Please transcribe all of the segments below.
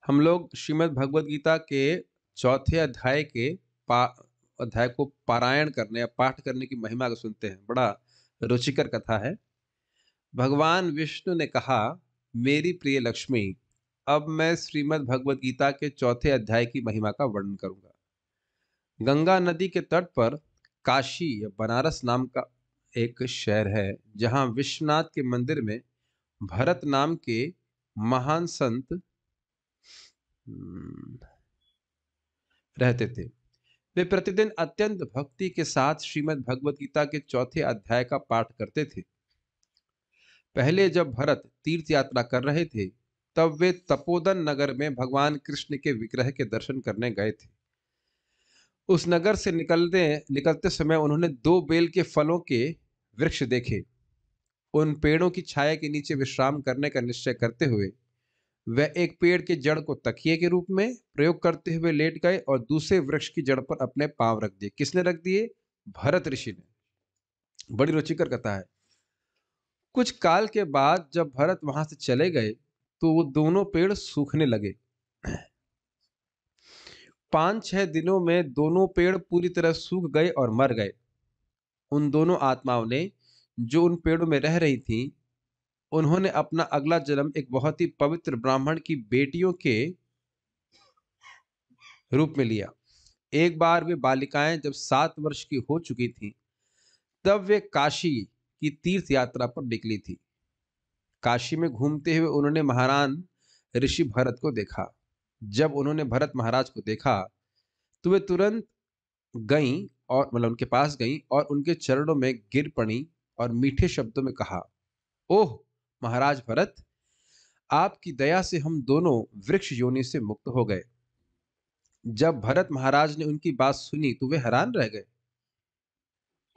हम लोग श्रीमद् भगवद गीता के चौथे अध्याय के पा अध्याय को पारायण करने या पाठ करने की महिमा को सुनते हैं। बड़ा रुचिकर कथा है। भगवान विष्णु ने कहा, मेरी प्रिय लक्ष्मी, अब मैं श्रीमद् भगवद गीता के चौथे अध्याय की महिमा का वर्णन करूंगा। गंगा नदी के तट पर काशी या बनारस नाम का एक शहर है, जहां विश्वनाथ के मंदिर में भरत नाम के महान संत रहते थे। वे प्रतिदिन अत्यंत भक्ति के साथ श्रीमद् भगवद गीता के चौथे अध्याय का पाठ करते थे। पहले जब भरत तीर्थ यात्रा कर रहे थे, तब वे तपोदन नगर में भगवान कृष्ण के विग्रह के दर्शन करने गए थे। उस नगर से निकलते समय उन्होंने दो बेल के फलों के वृक्ष देखे। उन पेड़ों की छाया के नीचे विश्राम करने का निश्चय करते हुए वह एक पेड़ के जड़ को तकिए के रूप में प्रयोग करते हुए लेट गए और दूसरे वृक्ष की जड़ पर अपने पांव रख दिए। किसने रख दिए? भरत ऋषि ने। बड़ी रुचिकर कथा है। कुछ काल के बाद जब भरत वहां से चले गए तो वो दोनों पेड़ सूखने लगे। 5-6 दिनों में दोनों पेड़ पूरी तरह सूख गए और मर गए। उन दोनों आत्माओं ने, जो उन पेड़ों में रह रही थीं, उन्होंने अपना अगला जन्म एक बहुत ही पवित्र ब्राह्मण की बेटियों के रूप में लिया। एक बार वे बालिकाएं जब 7 वर्ष की हो चुकी थीं, तब वे काशी की तीर्थ यात्रा पर निकली थी। काशी में घूमते हुए उन्होंने महारान ऋषि भरत को देखा। जब उन्होंने भरत महाराज को देखा तो वे तुरंत गईं और उनके पास गईं और उनके चरणों में गिर पड़ी और मीठे शब्दों में कहा, ओह महाराज भरत, आपकी दया से हम दोनों वृक्ष योनि से मुक्त हो गए। जब भरत महाराज ने उनकी बात सुनी तो वे हैरान रह गए।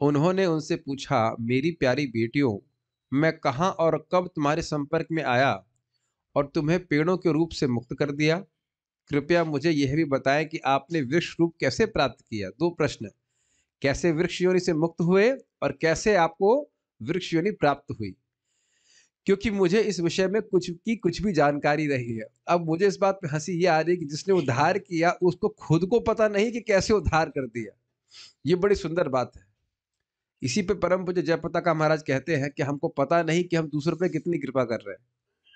उन्होंने उनसे पूछा, मेरी प्यारी बेटियों, मैं कहां और कब तुम्हारे संपर्क में आया और तुम्हें पेड़ों के रूप से मुक्त कर दिया? कृपया मुझे यह भी बताएं कि आपने वृक्ष रूप कैसे प्राप्त किया। 2 प्रश्न, कैसे वृक्ष योनि से मुक्त हुए और कैसे आपको वृक्ष योनि प्राप्त हुई, क्योंकि मुझे इस विषय में कुछ भी जानकारी नहीं है। अब मुझे इस बात पे हंसी ये आ रही है कि जिसने उद्धार किया उसको खुद को पता नहीं कि कैसे उद्धार कर दिया। ये बड़ी सुंदर बात है। इसी पे परम पूज्य जयप्रताप महाराज कहते हैं कि हमको पता नहीं कि हम दूसरों पे कितनी कृपा कर रहे हैं।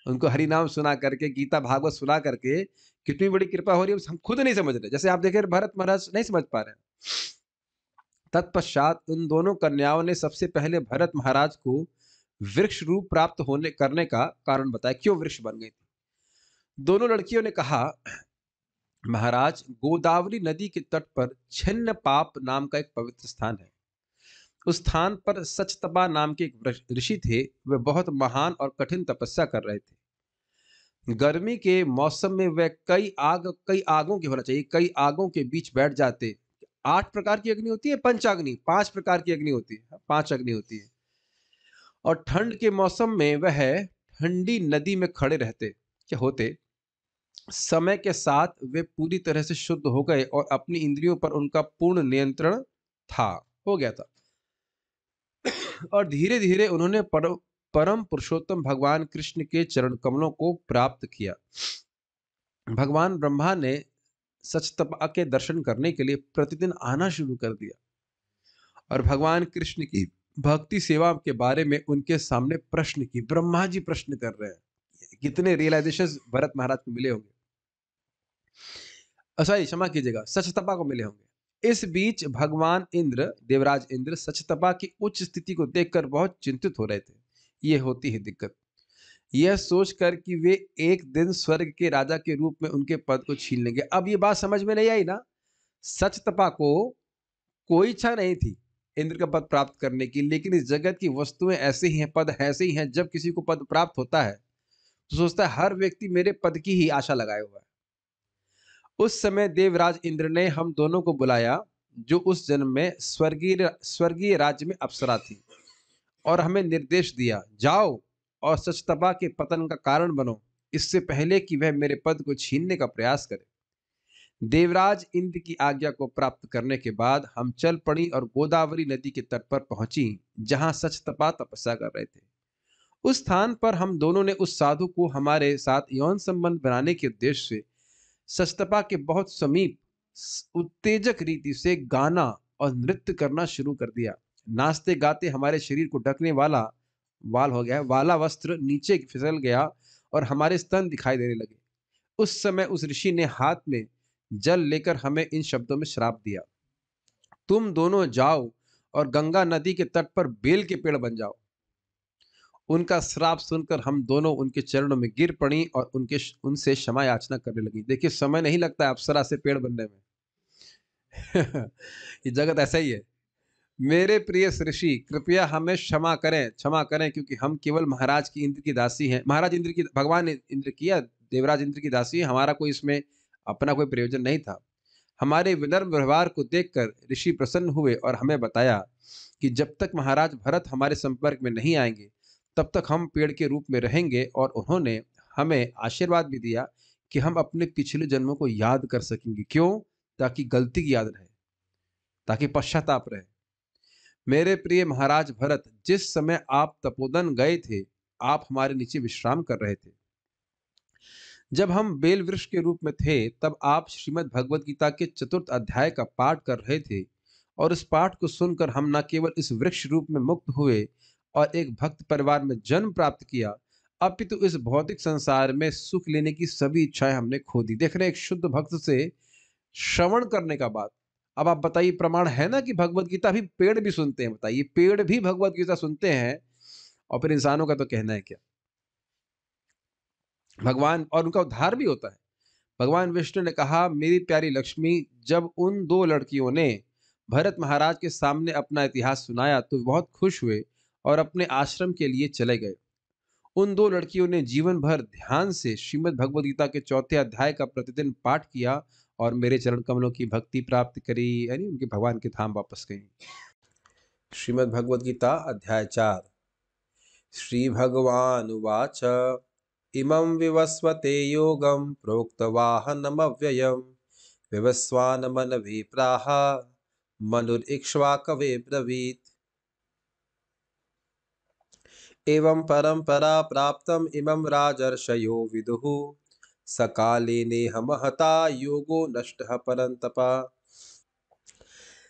उनको हरि नाम सुना करके, गीता भागवत सुना करके कितनी बड़ी कृपा हो रही है, हम खुद नहीं समझ रहे। जैसे आप देखें, भरत महाराज नहीं समझ पा रहे हैं। तत्पश्चात उन दोनों कन्याओं ने सबसे पहले भरत महाराज को वृक्ष रूप प्राप्त होने करने का कारण बताया, क्यों वृक्ष बन गई थी। दोनों लड़कियों ने कहा, महाराज, गोदावरी नदी के तट पर छिन्न पाप नाम का एक पवित्र स्थान है। उस स्थान पर सचतपा नाम के एक ऋषि थे। वे बहुत महान और कठिन तपस्या कर रहे थे। गर्मी के मौसम में वे कई आगों की होना चाहिए, कई आगों के बीच बैठ जाते। 8 प्रकार की अग्नि होती है, पंचाग्नि, 5 प्रकार की अग्नि होती है, 5 अग्नि होती है। और ठंड के मौसम में वह ठंडी नदी में खड़े रहते क्या होते। समय के साथ वे पूरी तरह से शुद्ध हो गए और अपनी इंद्रियों पर उनका पूर्ण नियंत्रण हो गया था। और धीरे धीरे उन्होंने परम पुरुषोत्तम भगवान कृष्ण के चरण कमलों को प्राप्त किया। भगवान ब्रह्मा ने सचतपा के दर्शन करने के लिए प्रतिदिन आना शुरू कर दिया और भगवान कृष्ण की भक्ति सेवा के बारे में उनके सामने प्रश्न की। ब्रह्मा जी प्रश्न कर रहे हैं। कितने रियलाइजेशन भरत महाराज को मिले होंगे, सॉरी क्षमा कीजिएगा, सचतपा को मिले होंगे। इस बीच भगवान इंद्र, देवराज इंद्र, सचतपा की उच्च स्थिति को देखकर बहुत चिंतित हो रहे थे। ये होती है दिक्कत, यह सोचकर कि वे एक दिन स्वर्ग के राजा के रूप में उनके पद को छीन लेंगे। अब ये बात समझ में नहीं आई ना। सचतपा को कोई इच्छा नहीं थी इंद्र का पद प्राप्त करने की, लेकिन इस जगत की वस्तुएं ऐसे ही हैं, पद ऐसे ही हैं। जब किसी को पद प्राप्त होता है तो सोचता है हर व्यक्ति मेरे पद की ही आशा लगाए हुआ है। उस समय देवराज इंद्र ने हम दोनों को बुलाया, जो उस जन्म में स्वर्गीय राज्य में अप्सरा थी, और हमें निर्देश दिया, जाओ और सचतपा के पतन का कारण बनो, इससे पहले कि वह मेरे पद को छीनने का प्रयास करे। देवराज इंद्र की आज्ञा को प्राप्त करने के बाद हम चल पड़ी और गोदावरी नदी के तट पर पहुंची, जहां सचतपा तपस्या कर रहे थे। उस स्थान पर हम दोनों ने उस साधु को हमारे साथ यौन संबंध बनाने के उद्देश्य से शस्तपा के बहुत समीप उत्तेजक रीति से गाना और नृत्य करना शुरू कर दिया। नाचते गाते हमारे शरीर को ढकने वाला वाल हो गया वाला वस्त्र नीचे फिसल गया और हमारे स्तन दिखाई देने लगे। उस समय उस ऋषि ने हाथ में जल लेकर हमें इन शब्दों में श्राप दिया, तुम दोनों जाओ और गंगा नदी के तट पर बेल के पेड़ बन जाओ। उनका श्राप सुनकर हम दोनों उनके चरणों में गिर पड़ी और उनसे क्षमा याचना करने लगी। देखिए, समय नहीं लगता है अप्सरा से पेड़ बनने में। ये जगत ऐसा ही है। मेरे प्रिय ऋषि, कृपया हमें क्षमा करें, क्योंकि हम केवल महाराज की इंद्र की दासी हैं। महाराज इंद्र की, भगवान इंद्र की या देवराज इंद्र की दासी है। हमारा कोई इसमें अपना कोई प्रयोजन नहीं था। हमारे विनम्र व्यवहार को देखकर ऋषि प्रसन्न हुए और हमें बताया कि जब तक महाराज भरत हमारे संपर्क में नहीं आएंगे तब तक हम पेड़ के रूप में रहेंगे, और उन्होंने हमें आशीर्वाद भी दिया कि हम अपने पिछले जन्मों को याद कर सकेंगे। क्यों? ताकि गलती की याद रहे, ताकि पश्चाताप रहे। मेरे प्रिय महाराज भरत, जिस समय आप तपोवन गए थे, आप हमारे नीचे विश्राम कर रहे थे। जब हम बेल वृक्ष के रूप में थे, तब आप श्रीमद् भगवद गीता के 4th अध्याय का पाठ कर रहे थे, और इस पाठ को सुनकर हम न केवल इस वृक्ष रूप में मुक्त हुए और एक भक्त परिवार में जन्म प्राप्त किया, अपितु इस भौतिक संसार में सुख लेने की सभी इच्छाएं हमने खो दी। देख रहे हैं, एक शुद्ध भक्त से श्रवण करने का बात। अब आप बताइए, प्रमाण है ना कि भगवत गीता भी पेड़ भी सुनते हैं। बताइए, पेड़ भी भगवत गीता सुनते हैं, और फिर इंसानों का तो कहना है क्या। भगवान, और उनका उद्धार भी होता है। भगवान विष्णु ने कहा, मेरी प्यारी लक्ष्मी, जब उन 2 लड़कियों ने भरत महाराज के सामने अपना इतिहास सुनाया तो बहुत खुश हुए और अपने आश्रम के लिए चले गए। उन 2 लड़कियों ने जीवन भर ध्यान से श्रीमद् भगवद गीता के 4थे अध्याय का प्रतिदिन पाठ किया और मेरे चरण कमलों की भक्ति प्राप्त करी, यानी उनके भगवान के धाम वापस गई। श्रीमद् भगवद गीता अध्याय 4। श्री भगवान उवाच, इमं विवस्वते योगं प्रोक्तवाहनमव्ययं विवस्वानमनवे प्राह मनुरिक्ष्वाकवे ब्रवीत्। एवं परंपरा प्राप्तम इमं राजर्षयो विदुः सकाले नेह महता योगो नष्टः परन्तप।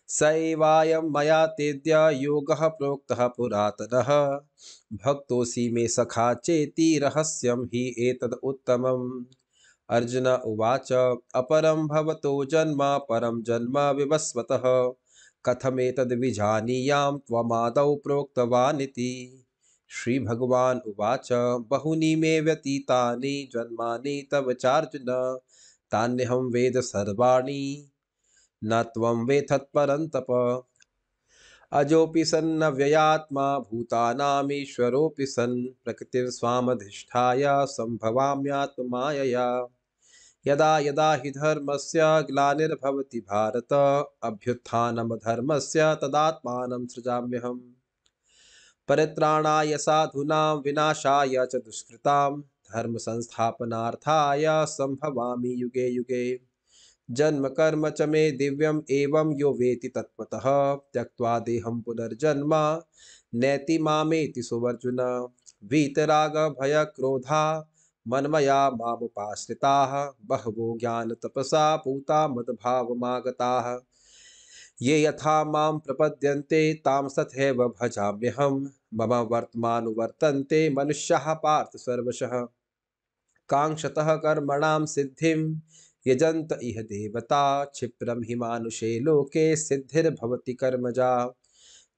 स एवायं मया तेद्य योगः प्रोक्तः पुरातनः भक्तोऽसि मे सखा चेति रहस्यं हि एतद् उत्तमम्। अर्जुन उवाच, अपरं भवतो जन्म परं जन्म विवस्वतः कथमेतद् विजानीयां त्वमादौ प्रोक्तवानिति। श्री भगवान उवाच, बहूनि मे व्यतीतानि जन्मानि तव चार्जुन तान्यहं वेद सर्वाणि न त्वं वेत्थ परन्तप। अजोऽपि सन्नव्ययात्मा भूतानामीश्वरोऽपि सन् प्रकृतिर्स्वामधिष्ठाय सम्भवाम्यात्ममायया। यदा यदा हि धर्मस्य ग्लानिर्भवति भारत अभ्युत्थानं धर्मस्य तदात्मानं सृजाम्यहम्। परित्राणाय साधूनां विनाशाय च दुष्कृतां धर्म संस्थापनार्थाय संभवामि युगे युगे। जन्म कर्म च मे दिव्यम् एवं यो वेति तत्त्वतः त्यक्त्वा देहं पुनर्जन्म नैति मामेति सुवर्जुन। वीतराग भय क्रोधा मन्मया मामुपाश्रिताः बहवो ज्ञान तपसा पूता मद्भावमागताः। ये यथा मां प्रपद्यन्ते तां तथैव भजाम्यहम्। मम वर्त्मानुवर्तन्ते मनुष्याः पार्थ सर्वशः। काङ्क्षतः कर्मणां सिद्धिं यजन्त इह देवता क्षिप्रं हि मानुषे लोके सिद्धिर्भवति कर्मजा।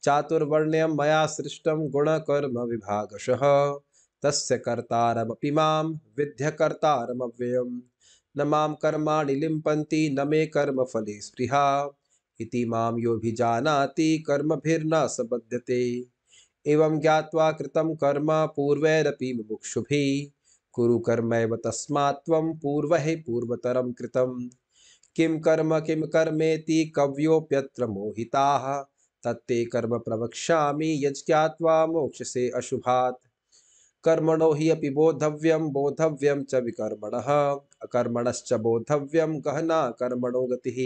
चातुर्वर्ण्यं मया सृष्टं गुणकर्म विभागशः तस्य कर्तारमपि मां विद्य कर्तारमव्ययम्। न मां कर्माणि लिम्पन्ति न मे कर्मफले स्पृहा इति मां योऽभिजानाति कर्मभिर्न स बध्यते। एवं ज्ञात्वा कृतं कर्म पूर्वैरपि मुमुक्षुभिः कुरु कर्मैव तस्मात् त्वं पूर्वैः पूर्वतरं कृतं। किं कर्मेति कवयोऽप्यत्र मोहिताः तत्ते कर्म प्रवक्ष्यामि यज्ञात्वा मोक्षसे अशुभात्। कर्मणो हि अपि बोद्धव्यं च विकर्मणः अकर्मणश्च बोद्धव्यं गहना कर्मणो गतिः।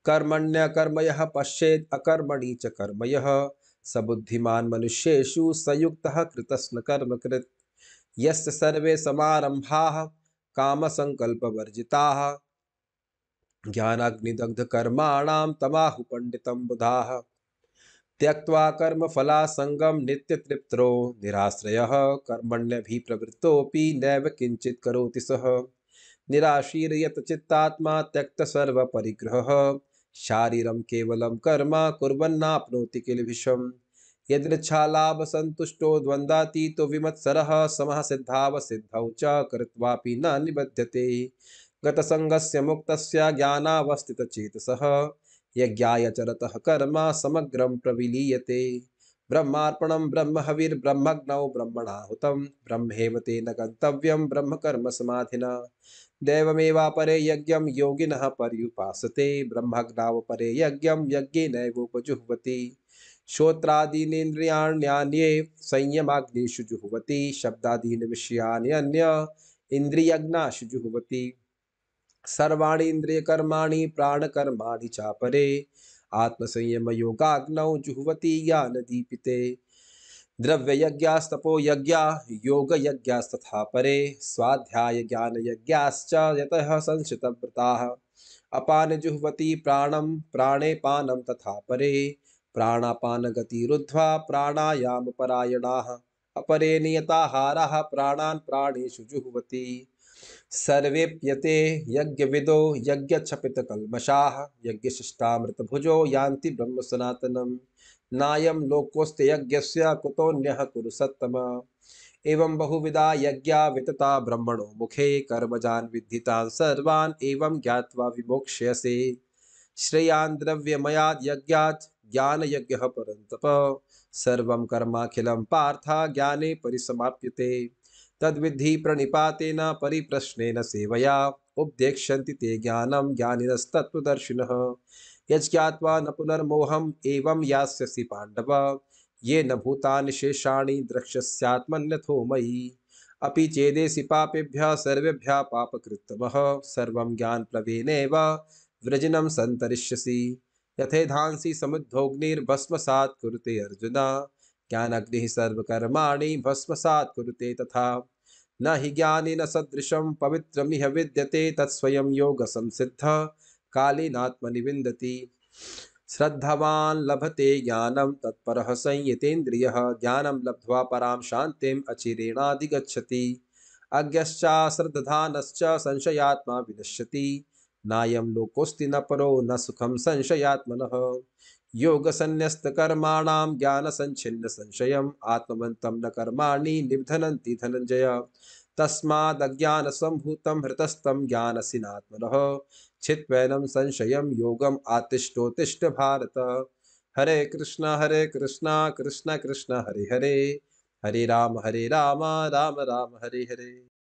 कर्मण्यकर्म यः पश्येत् अकर्मणि च कर्म यः स बुद्धिमान् मनुष्येषु स युक्तः कृतस्न कर्म कृत्। यस्य सर्वे समारंभाः कामसङ्कल्पवर्जिताः ज्ञानाग्निदग्धकर्माणां तमाहु पंडितं बुधाः त्यक्त्वा कर्मफलासङ्गं नित्यतृप्तो निराश्रयः कर्मण्यभिप्रवृत्तोऽपि नैव किञ्चित् करोति सः निराशीर्यतचित्तात्मा त्यक्तसर्वपरिग्रहः शारीरं केवलं कर्म कुर्वन्नाप्नोति किल्बिषम् यदृच्छालाभसन्तुष्टो द्वन्द्वातीतो विमत्सरः समः सिद्धावसिद्धौ च कृत्वापि न निबध्यते गतसङ्गस्य मुक्तस्य ज्ञानावस्थितचेतसः यज्ञाय चरतः कर्म समग्रं प्रविलीयते ब्रह्मार्पणं ब्रह्महविर्ब्रह्मग्नौ ब्रह्मणाहुतं ब्रह्मेव तेन गन्तव्यं ब्रह्मकर्म समाधिना दैवमेवापरे यज्ञं योगिनः पर्युपासते ब्रह्मज्ञावपरे यज्ञं यज्ञेनैवोपजुह्वति श्रोत्रादीनीन्द्रियाण्यान्ये संयमाग्निषु जुह्वति शब्दादीन् विषयानि अन्य इन्द्रियज्ञासु जुह्वति सर्वाणि इन्द्रियकर्माणि प्राणकर्माणि चापरे आत्मसंयमयोगाग्नौ जुह्वति ज्ञानदीपिते द्रव्ययज्ञास्तपो यज्ञा योगयज्ञास्तथा परे स्वाध्यायज्ञानयज्ञाश्च यतः संशितव्रताः अपान जुह्वति प्राणं प्राणे पानं तथा परे प्राणापानगतिरुद्ध्वा प्राणायामपरायणाः अपरे नियताहाराः प्राणान् प्राणेषु जुह्वति सर्वेप्यते यज्ञविदो यज्ञक्षपितकल्मषाः यज्ञशिष्टामृतभुजो यान्ति ब्रह्मसनातनम् नायं लोकोऽस्ति यज्ञस्य कुतोऽन्यः कुरु सत्तम एवं बहुविधा यज्ञा वितता ब्रह्मणो मुखे कर्मजान् विद्धितान् सर्वान् एवं ज्ञात्वा विमोक्ष्यसे श्रेयान् द्रव्यमयाद् यज्ञात् ज्ञानयज्ञः परन्तप सर्वं कर्माखिलं पार्थ ज्ञाने परिसमाप्यते तद्विद्धि प्रणिपातेन परिप्रश्नेन सेवया उपदेक्ष्यन्ति ते ज्ञानं ज्ञानिनस्तत्त्वदर्शिनः यज्ञात्वा न पुनर्मोहम् एवं यास्यसि पाण्डव ये न भूतानि शेषाणि द्रक्ष्यस्यात्मन्यथो मयि अपि चेदेसि पापेभ्यः सर्वेभ्यः पापकृत्तमः सर्वं ज्ञानप्लवेनैव वृजिनं सन्तरिष्यसि यथेधांसि समुद्भोग्निर्भस्मसात् कुरुते अर्जुन ज्ञानाग्निः सर्वकर्माणि भस्मसात् कुरुते तथा न हि ज्ञानेन सदृशं पवित्रमिह विद्यते तत्स्वयं योगसंसिद्धः कालेनात्मनि विन्दति श्रद्धावान् लभते ज्ञानं तत्परः संयतेन्द्रियः ज्ञानं लब्ध्वा परां शान्तिम् अचिरेणाधिगच्छति अज्ञश्चाश्रद्धानश्च संशयात्मा विनश्यति नायं लोकोऽस्ति न परो न सुखं संशयात्मनः योगसन्न्यस्तकर्माणां ज्ञानसञ्छिन्नसंशयम् आत्मवन्तं न कर्माणि निबध्नन्ति धनञ्जय तस्मादज्ञानसम्भूतं हृतस्थं ज्ञानसिनात्मनः छित्त्वैनं संशयं योगम् आतिष्ठोत्तिष्ठ भारत हरे कृष्ण कृष्ण कृष्ण हरे हरे हरे राम राम राम हरे हरे।